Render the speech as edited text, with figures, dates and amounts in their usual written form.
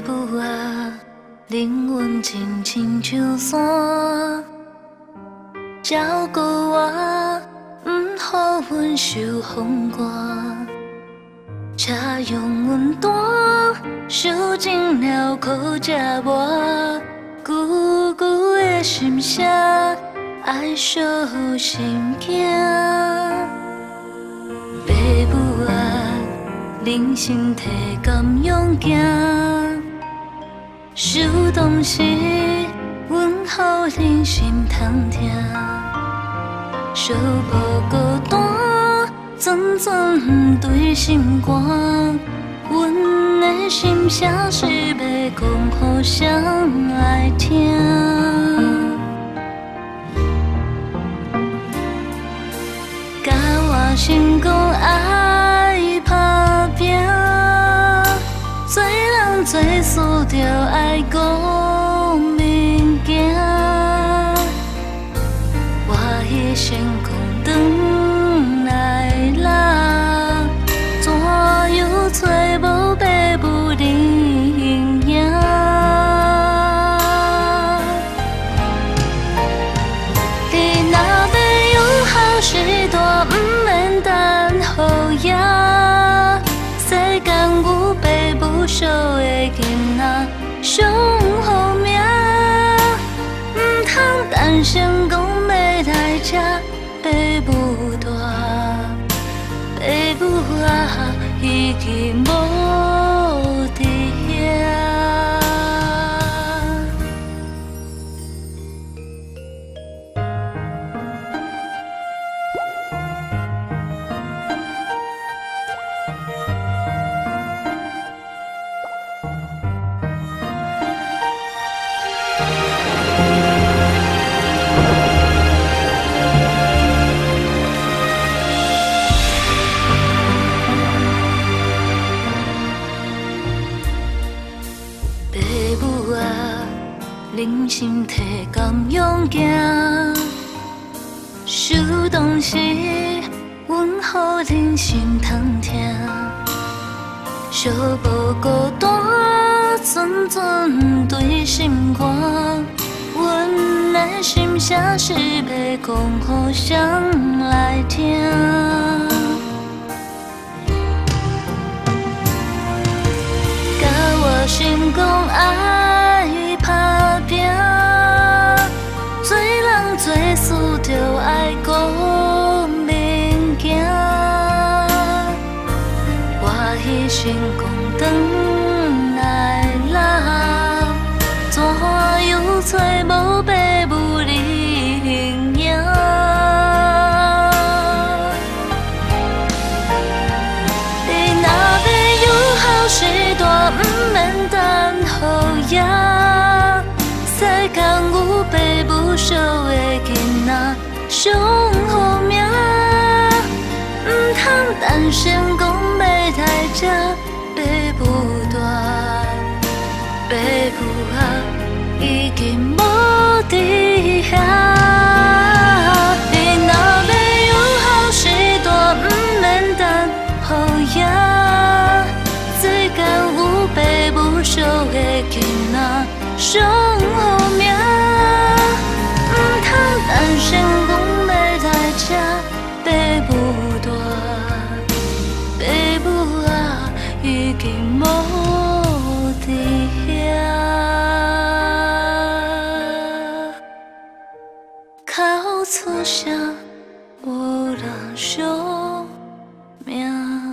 母啊，灵魂亲亲像山，照顾我，毋予阮受风寒。且用阮大受尽了苦折磨，久久的心声，爱惜心境。爸母啊，人生体敢勇行，受冻时，阮予恁心通听，小无孤单。阵阵对心肝，阮的心声是要讲予谁来听？甲我成功爱打拼，做人做事就爱讲物件，我迄成功长。找无爸母的形影，你若要有好时代，毋免等后夜。世间有爸母惜的囡仔上好命，毋通等成功要来吃爸母大，爸母啊。已经无伫遐。人生体敢勇行，受冻时，阮予恁心通听。小无孤单，阵阵对心肝，阮的心声是要讲予谁来听？甲我成功爱。打拼，做人做事就爱讲物件。我迄成功转来啦，怎样找无爸母的形影？你若要有好时代，毋免等后夜。世间有爸母惜的囡仔上好命，毋通等成功要来吃爸母大，爸母啊已经无伫遐。你若要有好时代，毋免等后夜。世间有爸母惜的囡仔上好命，毋通等成功要来吃爸母大，爸母啊已经无伫遐，哭出声无人相命。